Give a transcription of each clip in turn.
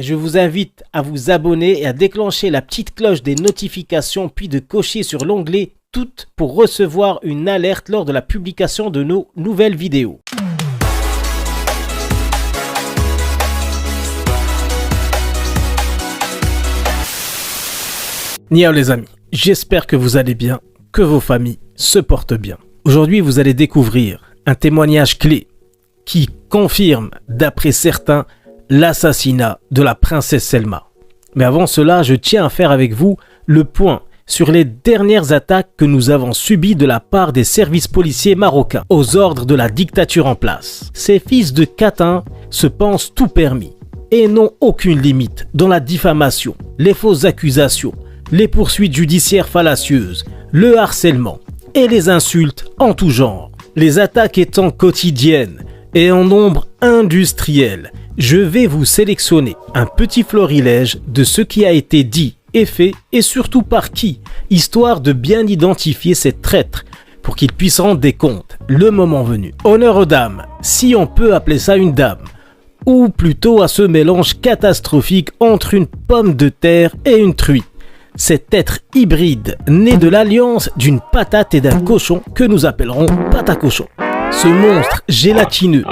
Je vous invite à vous abonner et à déclencher la petite cloche des notifications, puis de cocher sur l'onglet Toutes pour recevoir une alerte lors de la publication de nos nouvelles vidéos. Niao les amis, j'espère que vous allez bien, que vos familles se portent bien. Aujourd'hui, vous allez découvrir un témoignage clé qui confirme, d'après certains, l'assassinat de la princesse Selma. Mais avant cela, je tiens à faire avec vous le point sur les dernières attaques que nous avons subies de la part des services policiers marocains aux ordres de la dictature en place. Ces fils de catin se pensent tout permis et n'ont aucune limite dans la diffamation, les fausses accusations, les poursuites judiciaires fallacieuses, le harcèlement et les insultes en tout genre. Les attaques étant quotidiennes et en nombre industriel, je vais vous sélectionner un petit florilège de ce qui a été dit et fait et surtout par qui, histoire de bien identifier ces traîtres pour qu'ils puissent rendre des comptes le moment venu. Honneur aux dames, si on peut appeler ça une dame, ou plutôt à ce mélange catastrophique entre une pomme de terre et une truie. Cet être hybride, né de l'alliance d'une patate et d'un cochon que nous appellerons patacochon. Ce monstre gélatineux,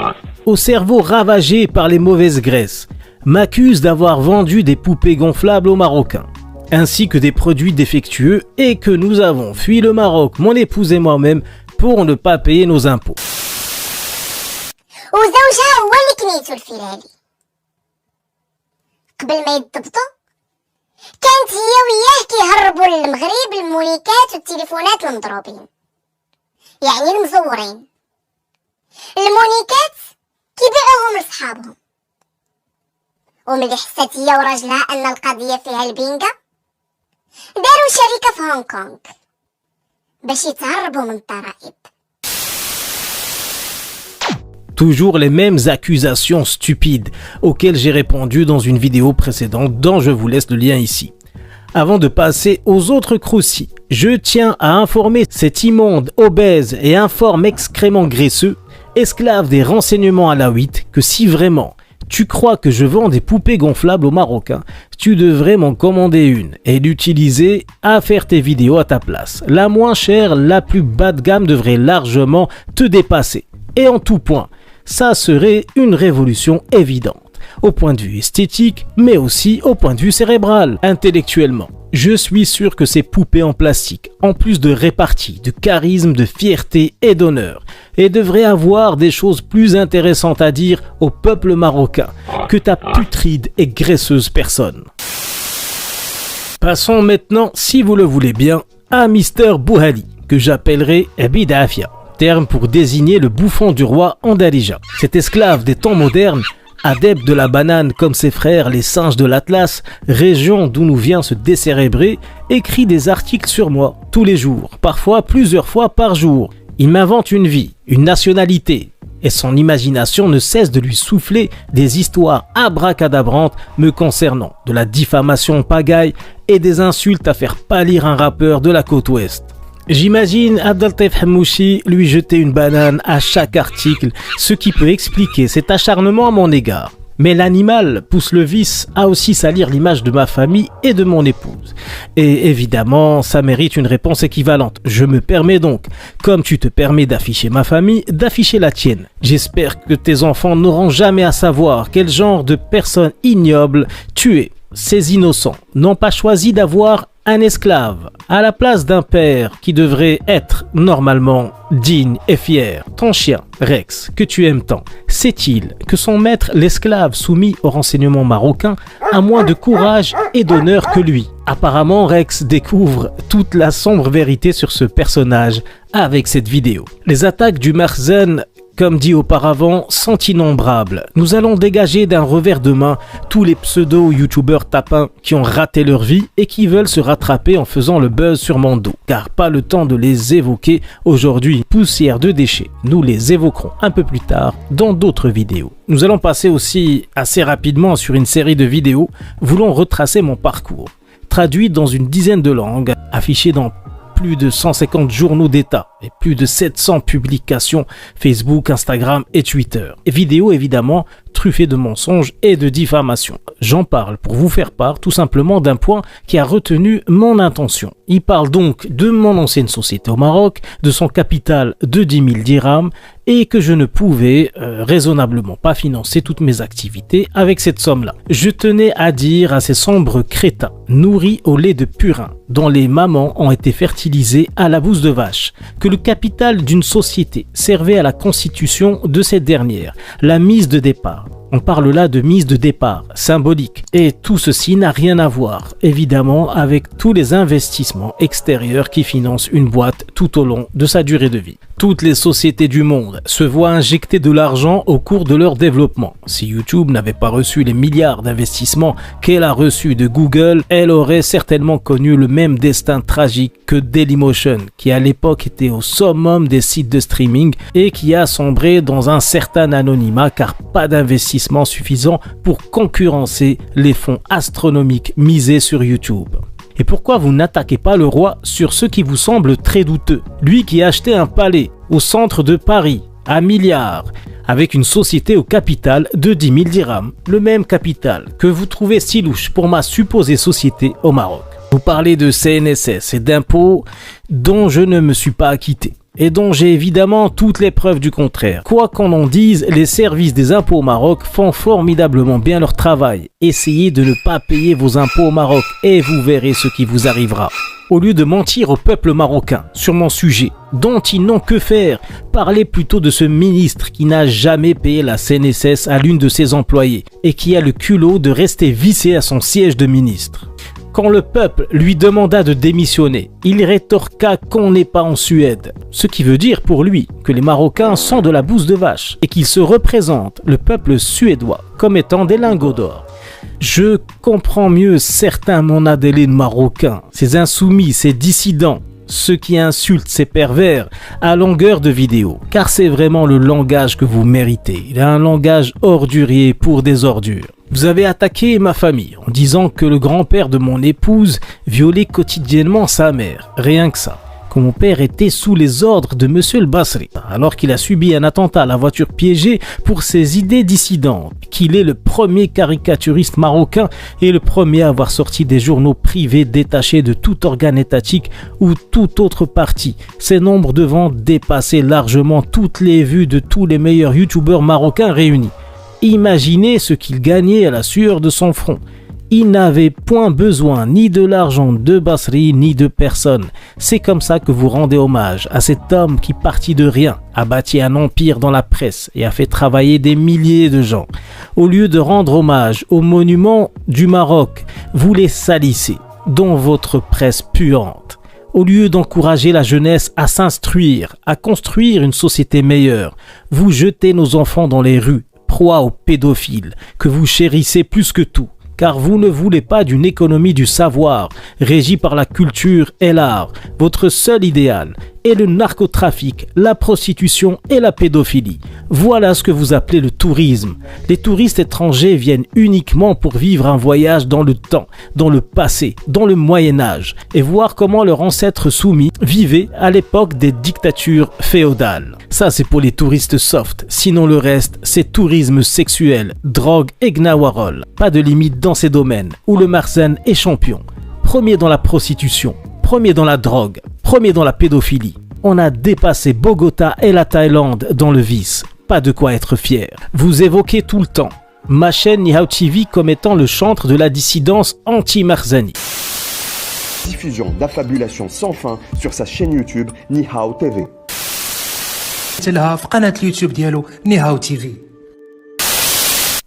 au cerveau ravagé par les mauvaises graisses, m'accuse d'avoir vendu des poupées gonflables aux Marocains, ainsi que des produits défectueux et que nous avons fui le Maroc, mon épouse et moi-même, pour ne pas payer nos impôts. وزوجها هو اللي كنيتو الفيلالي قبل ما يتضبطوا كانت هي وياه كيهربوا للمغرب المونيكات والتليفونات المضروبين، يعني المزورين. المونيكات كيبيعوهم لصحابهم، وملي حسات هي وراجلها ان القضيه فيها البينكا داروا شركه في هونغ كونغ باش يتهربوا من الضرائب. Toujours les mêmes accusations stupides auxquelles j'ai répondu dans une vidéo précédente dont je vous laisse le lien ici. Avant de passer aux autres croustilles, je tiens à informer cet immonde, obèse et informe excrément graisseux, esclave des renseignements alaouites, que si vraiment tu crois que je vends des poupées gonflables aux Marocains, tu devrais m'en commander une et l'utiliser à faire tes vidéos à ta place. La moins chère, la plus bas de gamme devrait largement te dépasser. Et en tout point, ça serait une révolution évidente, au point de vue esthétique, mais aussi au point de vue cérébral, intellectuellement. Je suis sûr que ces poupées en plastique, en plus de répartie, de charisme, de fierté et d'honneur, et devraient avoir des choses plus intéressantes à dire au peuple marocain que ta putride et graisseuse personne. Passons maintenant, si vous le voulez bien, à Mister Bouhali, que j'appellerai Bidafia, terme pour désigner le bouffon du roi Andalija. Cet esclave des temps modernes, adepte de la banane comme ses frères les singes de l'Atlas, région d'où nous vient se décérébrer, écrit des articles sur moi tous les jours, parfois plusieurs fois par jour. Il m'invente une vie, une nationalité, et son imagination ne cesse de lui souffler des histoires abracadabrantes me concernant, de la diffamation pagaille et des insultes à faire pâlir un rappeur de la côte ouest. J'imagine Abdeltaif Hamouchi lui jeter une banane à chaque article, ce qui peut expliquer cet acharnement à mon égard. Mais l'animal pousse le vice à aussi salir l'image de ma famille et de mon épouse. Et évidemment, ça mérite une réponse équivalente. Je me permets donc, comme tu te permets d'afficher ma famille, d'afficher la tienne. J'espère que tes enfants n'auront jamais à savoir quel genre de personne ignoble tu es. Ces innocents n'ont pas choisi d'avoir un esclave à la place d'un père qui devrait être normalement digne et fier. Ton chien, Rex, que tu aimes tant, sait-il que son maître, l'esclave soumis au renseignement marocain, a moins de courage et d'honneur que lui? Apparemment, Rex découvre toute la sombre vérité sur ce personnage avec cette vidéo. Les attaques du Marzen, comme dit auparavant, sont innombrables. Nous allons dégager d'un revers de main tous les pseudo-youtubeurs tapins qui ont raté leur vie et qui veulent se rattraper en faisant le buzz sur mon dos. Car pas le temps de les évoquer aujourd'hui, poussière de déchets. Nous les évoquerons un peu plus tard dans d'autres vidéos. Nous allons passer aussi assez rapidement sur une série de vidéos voulant retracer mon parcours, traduit dans une dizaine de langues, affiché dans plus de 150 journaux d'État et plus de 700 publications Facebook, Instagram et Twitter. Et vidéos évidemment truffé de mensonges et de diffamations. J'en parle pour vous faire part tout simplement d'un point qui a retenu mon attention. Il parle donc de mon ancienne société au Maroc, de son capital de 10 000 dirhams et que je ne pouvais raisonnablement pas financer toutes mes activités avec cette somme-là. Je tenais à dire à ces sombres crétins, nourris au lait de purin, dont les mamans ont été fertilisées à la bouse de vache, que le capital d'une société servait à la constitution de cette dernière, la mise de départ. On parle là de mise de départ, symbolique. Et tout ceci n'a rien à voir, évidemment, avec tous les investissements extérieurs qui financent une boîte tout au long de sa durée de vie. Toutes les sociétés du monde se voient injecter de l'argent au cours de leur développement. Si YouTube n'avait pas reçu les milliards d'investissements qu'elle a reçus de Google, elle aurait certainement connu le même destin tragique que Dailymotion, qui à l'époque était au summum des sites de streaming et qui a sombré dans un certain anonymat car pas d'investissement suffisant pour concurrencer les fonds astronomiques misés sur YouTube. Et pourquoi vous n'attaquez pas le roi sur ce qui vous semble très douteux? Lui qui a acheté un palais au centre de Paris à milliards, avec une société au capital de 10 000 dirhams, le même capital que vous trouvez si louche pour ma supposée société au Maroc. Vous parlez de CNSS et d'impôts dont je ne me suis pas acquitté et dont j'ai évidemment toutes les preuves du contraire. Quoi qu'on en dise, les services des impôts au Maroc font formidablement bien leur travail. Essayez de ne pas payer vos impôts au Maroc et vous verrez ce qui vous arrivera. Au lieu de mentir au peuple marocain sur mon sujet, dont ils n'ont que faire, parlez plutôt de ce ministre qui n'a jamais payé la CNSS à l'une de ses employées et qui a le culot de rester vissé à son siège de ministre. Quand le peuple lui demanda de démissionner, il rétorqua qu'on n'est pas en Suède. Ce qui veut dire pour lui que les Marocains sont de la bouse de vache et qu'il se représente, le peuple suédois, comme étant des lingots d'or. Je comprends mieux certains monadélines marocains, ces insoumis, ces dissidents, ceux qui insultent ces pervers à longueur de vidéo, car c'est vraiment le langage que vous méritez. Il a un langage ordurier pour des ordures. Vous avez attaqué ma famille en disant que le grand-père de mon épouse violait quotidiennement sa mère, rien que ça. Que mon père était sous les ordres de Monsieur El Basri, alors qu'il a subi un attentat à la voiture piégée pour ses idées dissidentes, qu'il est le premier caricaturiste marocain et le premier à avoir sorti des journaux privés détachés de tout organe étatique ou tout autre parti, ces nombres devant dépasser largement toutes les vues de tous les meilleurs youtubeurs marocains réunis. Imaginez ce qu'il gagnait à la sueur de son front. Il n'avait point besoin ni de l'argent de Basri ni de personne. C'est comme ça que vous rendez hommage à cet homme qui, parti de rien, a bâti un empire dans la presse et a fait travailler des milliers de gens. Au lieu de rendre hommage aux monuments du Maroc, vous les salissez dans votre presse puante. Au lieu d'encourager la jeunesse à s'instruire, à construire une société meilleure, vous jetez nos enfants dans les rues, proie aux pédophiles, que vous chérissez plus que tout. Car vous ne voulez pas d'une économie du savoir, régie par la culture et l'art. Votre seul idéal est le narcotrafic, la prostitution et la pédophilie. Voilà ce que vous appelez le tourisme. Les touristes étrangers viennent uniquement pour vivre un voyage dans le temps, dans le passé, dans le Moyen-Âge, et voir comment leurs ancêtres soumis vivaient à l'époque des dictatures féodales. Ça, c'est pour les touristes soft. Sinon, le reste, c'est tourisme sexuel, drogue et gnawarol. Pas de limite dans ces domaines où le Marzen est champion. Premier dans la prostitution, premier dans la drogue, premier dans la pédophilie. On a dépassé Bogota et la Thaïlande dans le vice. Pas de quoi être fier. Vous évoquez tout le temps ma chaîne Nihao TV comme étant le chantre de la dissidence anti-Marzani. Diffusion d'affabulation sans fin sur sa chaîne YouTube Nihao TV.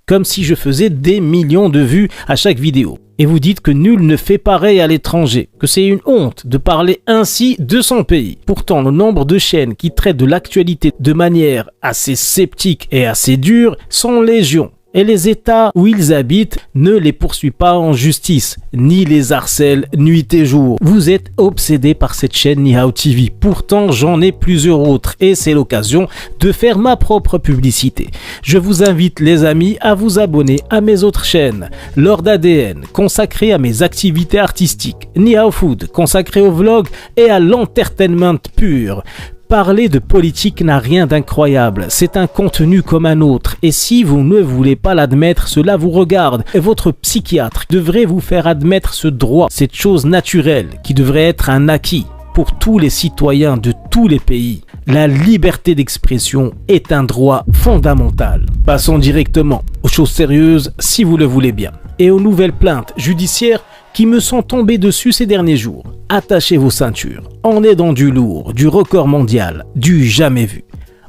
Comme si je faisais des millions de vues à chaque vidéo. Et vous dites que nul ne fait pareil à l'étranger, que c'est une honte de parler ainsi de son pays. Pourtant, le nombre de chaînes qui traitent de l'actualité de manière assez sceptique et assez dure sont légion. Et les États où ils habitent ne les poursuivent pas en justice, ni les harcèlent nuit et jour. Vous êtes obsédé par cette chaîne Nihao TV. Pourtant, j'en ai plusieurs autres et c'est l'occasion de faire ma propre publicité. Je vous invite, les amis, à vous abonner à mes autres chaînes. Lord ADN, consacré à mes activités artistiques. Nihao Food, consacré au vlog et à l'entertainment pur. Parler de politique n'a rien d'incroyable, c'est un contenu comme un autre et si vous ne voulez pas l'admettre, cela vous regarde et votre psychiatre devrait vous faire admettre ce droit, cette chose naturelle qui devrait être un acquis pour tous les citoyens de tous les pays. La liberté d'expression est un droit fondamental. Passons directement aux choses sérieuses si vous le voulez bien et aux nouvelles plaintes judiciaires qui me sont tombées dessus ces derniers jours. Attachez vos ceintures, on est dans du lourd, du record mondial, du jamais vu.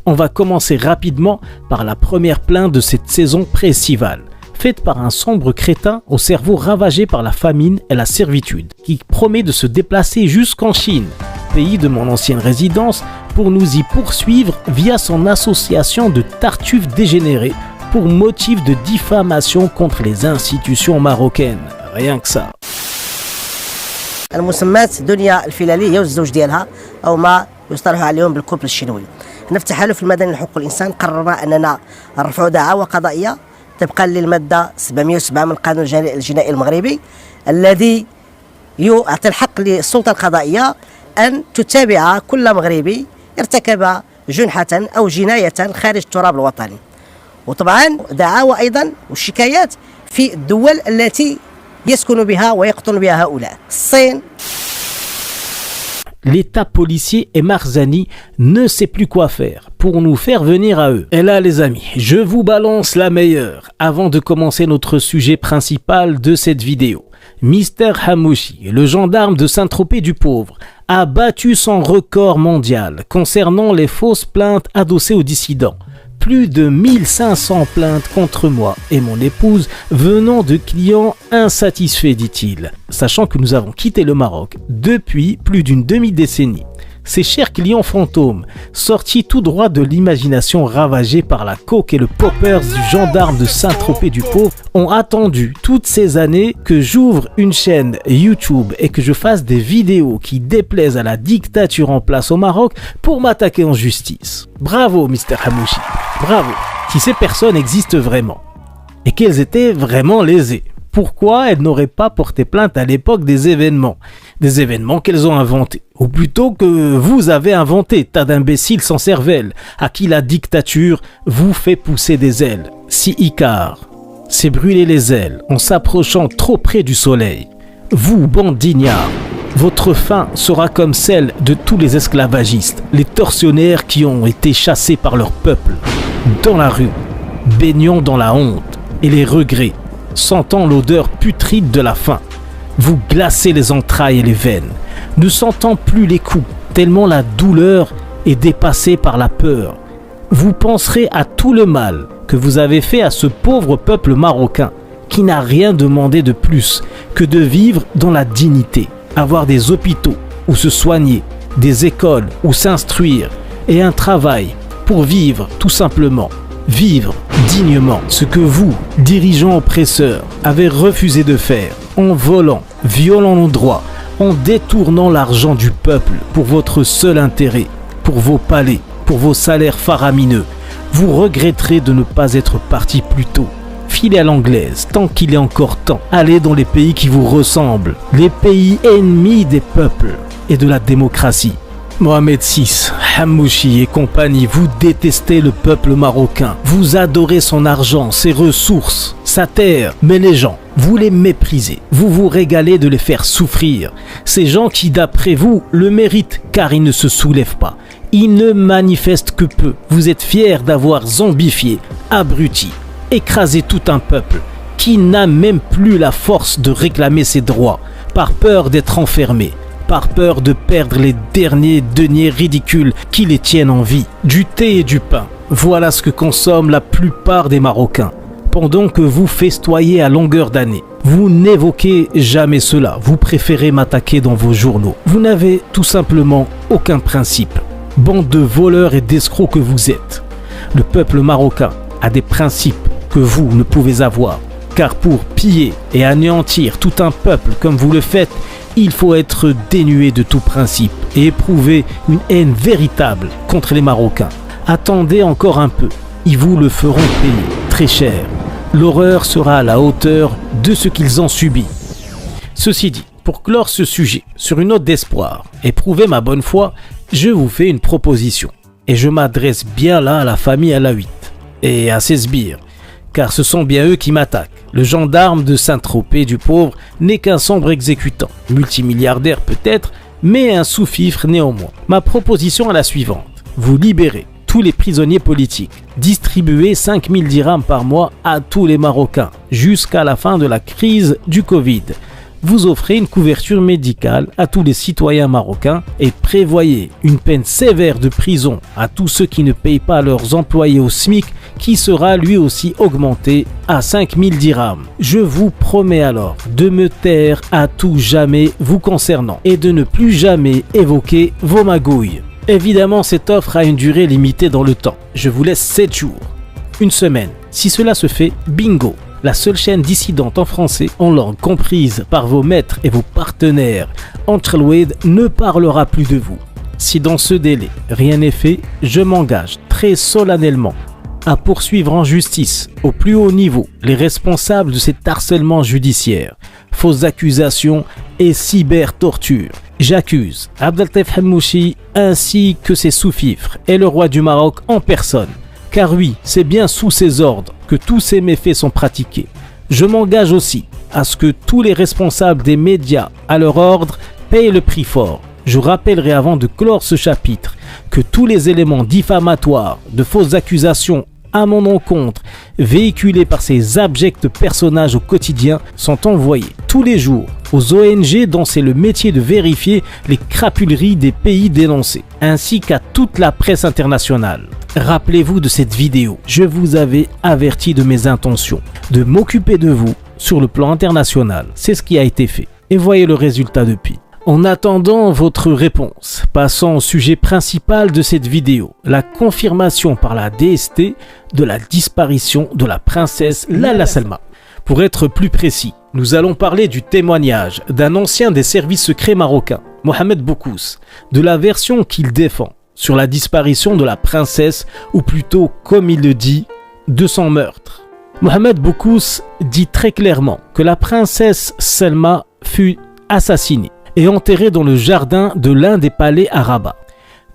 On va commencer rapidement par la première plainte de cette saison pré-estivale, faite par un sombre crétin au cerveau ravagé par la famine et la servitude, qui promet de se déplacer jusqu'en Chine, pays de mon ancienne résidence, pour nous y poursuivre via son association de tartuffes dégénérés pour motif de diffamation contre les institutions marocaines. Rien que ça. المسمات دنيا الفلالي هي والزوج ديالها او ما يصطلح عليهم بالكوبل الشنوي. حنا في التحالف المدني لحقوق الانسان قررنا اننا نرفعوا دعوى قضائيه طبقا للماده 707 من القانون الجنائي المغربي الذي يعطي الحق للسلطه القضائيه ان تتابع كل مغربي ارتكب جنحه او جنايه خارج التراب الوطني. وطبعا دعاوى ايضا والشكايات في الدول التي يسكن بها ويقطن بها هؤلاء. الصين. L'état policier et Marzani ne sait plus quoi faire pour nous faire venir à eux. Et là les amis, je vous balance la meilleure avant de commencer notre sujet principal de cette vidéo. Mr Hamouchi, le gendarme de Saint-Tropez du Pauvre, a battu son record mondial concernant les fausses plaintes adossées aux dissidents. Plus de 1500 plaintes contre moi et mon épouse venant de clients insatisfaits, dit-il, sachant que nous avons quitté le Maroc depuis plus d'une demi-décennie. Ces chers clients fantômes, sortis tout droit de l'imagination ravagée par la coke et le poppers du gendarme de Saint-Tropez du Pauvre, ont attendu toutes ces années que j'ouvre une chaîne YouTube et que je fasse des vidéos qui déplaisent à la dictature en place au Maroc pour m'attaquer en justice. Bravo Mr Hamouchi, bravo. Si ces personnes existent vraiment et qu'elles étaient vraiment lésées, pourquoi elles n'auraient pas porté plainte à l'époque des événements qu'elles ont inventés, ou plutôt que vous avez inventé, tas d'imbéciles sans cervelle, à qui la dictature vous fait pousser des ailes. Si Icare s'est brûlé les ailes en s'approchant trop près du soleil, vous, bande d'ignards, votre fin sera comme celle de tous les esclavagistes, les tortionnaires qui ont été chassés par leur peuple, dans la rue, baignant dans la honte et les regrets, sentant l'odeur putride de la faim. Vous glacez les entrailles et les veines, ne sentant plus les coups, tellement la douleur est dépassée par la peur. Vous penserez à tout le mal que vous avez fait à ce pauvre peuple marocain qui n'a rien demandé de plus que de vivre dans la dignité, avoir des hôpitaux où se soigner, des écoles où s'instruire et un travail pour vivre tout simplement. Vivre dignement, ce que vous, dirigeants oppresseurs, avez refusé de faire, en volant, violant nos droits, en détournant l'argent du peuple pour votre seul intérêt, pour vos palais, pour vos salaires faramineux. Vous regretterez de ne pas être parti plus tôt. Filez à l'anglaise, tant qu'il est encore temps. Allez dans les pays qui vous ressemblent, les pays ennemis des peuples et de la démocratie. Mohamed VI, Hamouchi et compagnie, vous détestez le peuple marocain. Vous adorez son argent, ses ressources, sa terre. Mais les gens, vous les méprisez. Vous vous régalez de les faire souffrir. Ces gens qui, d'après vous, le méritent car ils ne se soulèvent pas. Ils ne manifestent que peu. Vous êtes fiers d'avoir zombifié, abruti, écrasé tout un peuple qui n'a même plus la force de réclamer ses droits par peur d'être enfermé. Par peur de perdre les derniers deniers ridicules qui les tiennent en vie. Du thé et du pain, voilà ce que consomment la plupart des Marocains. Pendant que vous festoyez à longueur d'année, vous n'évoquez jamais cela. Vous préférez m'attaquer dans vos journaux. Vous n'avez tout simplement aucun principe. Bande de voleurs et d'escrocs que vous êtes. Le peuple marocain a des principes que vous ne pouvez avoir. Car pour piller et anéantir tout un peuple comme vous le faites, il faut être dénué de tout principe et éprouver une haine véritable contre les Marocains. Attendez encore un peu, ils vous le feront payer très cher. L'horreur sera à la hauteur de ce qu'ils ont subi. Ceci dit, pour clore ce sujet sur une note d'espoir et prouver ma bonne foi, Je vous fais une proposition, et je m'adresse bien là à la famille Alaouite et à ses sbires, car ce sont bien eux qui m'attaquent. Le gendarme de Saint-Tropez du pauvre n'est qu'un sombre exécutant, multimilliardaire peut-être, mais un sous-fifre néanmoins. Ma proposition est la suivante. Vous libérez tous les prisonniers politiques, distribuez 5000 dirhams par mois à tous les Marocains jusqu'à la fin de la crise du Covid. Vous offrez une couverture médicale à tous les citoyens marocains et prévoyez une peine sévère de prison à tous ceux qui ne payent pas leurs employés au SMIC, qui sera lui aussi augmenté à 5000 dirhams. Je vous promets alors de me taire à tout jamais vous concernant et de ne plus jamais évoquer vos magouilles. Évidemment, cette offre a une durée limitée dans le temps. Je vous laisse 7 jours, une semaine. Si cela se fait, bingo! La seule chaîne dissidente en français, en langue comprise par vos maîtres et vos partenaires, Antrelwed, ne parlera plus de vous. Si dans ce délai, rien n'est fait, je m'engage très solennellement à poursuivre en justice, au plus haut niveau, les responsables de cet harcèlement judiciaire, fausses accusations et cyber-torture. J'accuse Abdeltef Hammouchi ainsi que ses sous-fifres et le roi du Maroc en personne. Car oui, c'est bien sous ses ordres que tous ces méfaits sont pratiqués. Je m'engage aussi à ce que tous les responsables des médias à leur ordre payent le prix fort. Je rappellerai avant de clore ce chapitre que tous les éléments diffamatoires, de fausses accusations à mon encontre, véhiculés par ces abjects personnages au quotidien, sont envoyés tous les jours aux ONG dont c'est le métier de vérifier les crapuleries des pays dénoncés, ainsi qu'à toute la presse internationale. Rappelez-vous de cette vidéo, je vous avais averti de mes intentions, de m'occuper de vous sur le plan international. C'est ce qui a été fait. Et voyez le résultat depuis. En attendant votre réponse, passons au sujet principal de cette vidéo, la confirmation par la DST de la disparition de la princesse Lala Salma. Pour être plus précis, nous allons parler du témoignage d'un ancien des services secrets marocains, Mohamed Boukous, de la version qu'il défend sur la disparition de la princesse, ou plutôt, comme il le dit, de son meurtre. Mohamed Boukous dit très clairement que la princesse Salma fut assassinée et enterrée dans le jardin de l'un des palais à Rabat.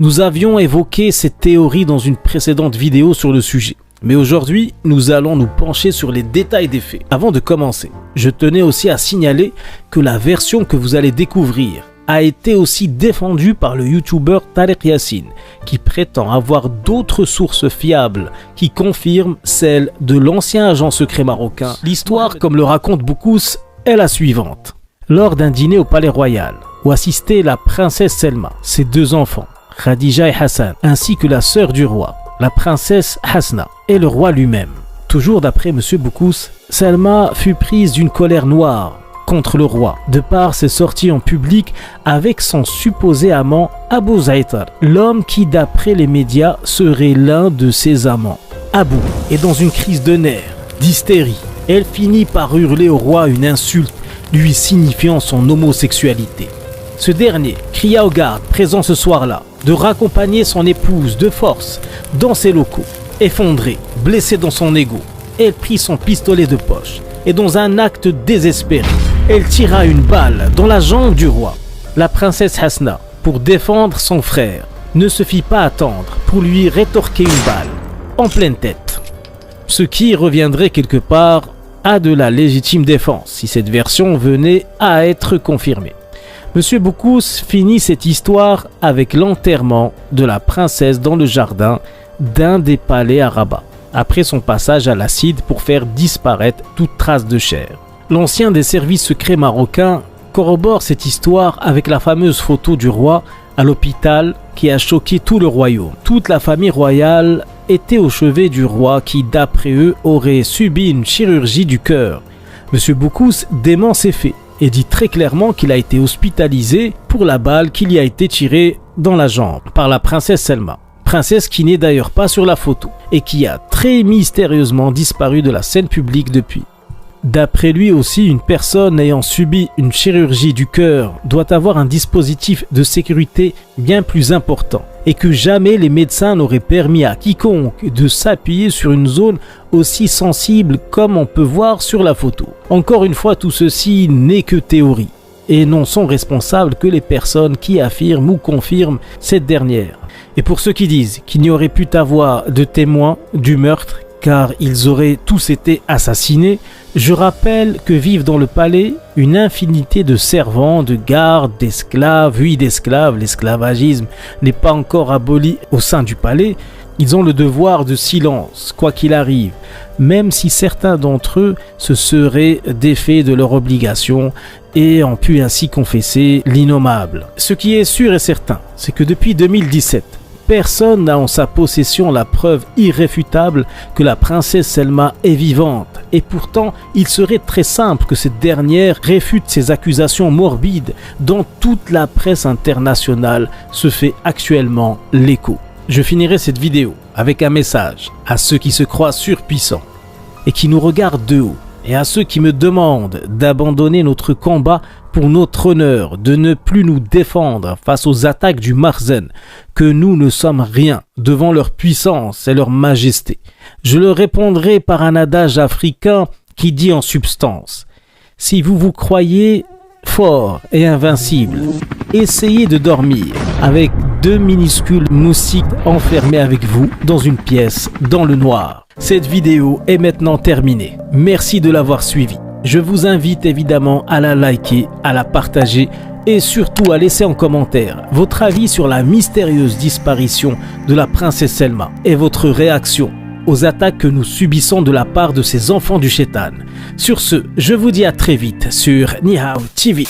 Nous avions évoqué cette théorie dans une précédente vidéo sur le sujet. Mais aujourd'hui, nous allons nous pencher sur les détails des faits. Avant de commencer, je tenais aussi à signaler que la version que vous allez découvrir a été aussi défendue par le youtubeur Tariq Yassine, qui prétend avoir d'autres sources fiables qui confirment celle de l'ancien agent secret marocain. L'histoire, comme le raconte Boukous, est la suivante. Lors d'un dîner au Palais Royal, où assistaient la princesse Selma, ses deux enfants, Khadija et Hassan, ainsi que la sœur du roi, la princesse Hasna, et le roi lui-même. Toujours d'après M. Boukous, Selma fut prise d'une colère noire contre le roi, de par ses sorties en public avec son supposé amant Abou Zaïtar, l'homme qui d'après les médias serait l'un de ses amants. Abou est dans une crise de nerfs, d'hystérie. Elle finit par hurler au roi une insulte lui signifiant son homosexualité. Ce dernier cria aux gardes présents ce soir-là de raccompagner son épouse de force dans ses locaux. Effondrée, blessée dans son ego, elle prit son pistolet de poche et dans un acte désespéré, elle tira une balle dans la jambe du roi. La princesse Hasna, pour défendre son frère, ne se fit pas attendre pour lui rétorquer une balle en pleine tête. Ce qui reviendrait quelque part à de la légitime défense si cette version venait à être confirmée. Monsieur Boukous finit cette histoire avec l'enterrement de la princesse dans le jardin d'un des palais à Rabat, après son passage à l'acide pour faire disparaître toute trace de chair. L'ancien des services secrets marocains corrobore cette histoire avec la fameuse photo du roi à l'hôpital qui a choqué tout le royaume. Toute la famille royale était au chevet du roi qui, d'après eux, aurait subi une chirurgie du cœur. Monsieur Boukous dément ces faits et dit très clairement qu'il a été hospitalisé pour la balle qui lui a été tirée dans la jambe par la princesse Selma. Princesse qui n'est d'ailleurs pas sur la photo et qui a très mystérieusement disparu de la scène publique depuis. D'après lui aussi, une personne ayant subi une chirurgie du cœur doit avoir un dispositif de sécurité bien plus important et que jamais les médecins n'auraient permis à quiconque de s'appuyer sur une zone aussi sensible comme on peut voir sur la photo. Encore une fois, tout ceci n'est que théorie. et n'en sont responsables que les personnes qui affirment ou confirment cette dernière. Et pour ceux qui disent qu'il n'y aurait pu avoir de témoins du meurtre car ils auraient tous été assassinés, je rappelle que vivent dans le palais une infinité de servants, de gardes, d'esclaves, oui d'esclaves, l'esclavagisme n'est pas encore aboli au sein du palais. Ils ont le devoir de silence, quoi qu'il arrive, même si certains d'entre eux se seraient défaits de leur obligation et ont pu ainsi confesser l'innommable. Ce qui est sûr et certain, c'est que depuis 2017, personne n'a en sa possession la preuve irréfutable que la princesse Selma est vivante. Et pourtant, il serait très simple que cette dernière réfute ces accusations morbides dont toute la presse internationale se fait actuellement l'écho. Je finirai cette vidéo avec un message à ceux qui se croient surpuissants et qui nous regardent de haut, et à ceux qui me demandent d'abandonner notre combat pour notre honneur, de ne plus nous défendre face aux attaques du Marzen, que nous ne sommes rien devant leur puissance et leur majesté. Je leur répondrai par un adage africain qui dit en substance: si vous vous croyez fort et invincible, essayez de dormir avec 2 minuscules moustiques enfermés avec vous dans une pièce dans le noir. Cette vidéo est maintenant terminée. Merci de l'avoir suivie. Je vous invite évidemment à la liker, à la partager et surtout à laisser en commentaire votre avis sur la mystérieuse disparition de la princesse Selma et votre réaction aux attaques que nous subissons de la part de ces enfants du Shaitan. Sur ce, je vous dis à très vite sur Ni Hao TV.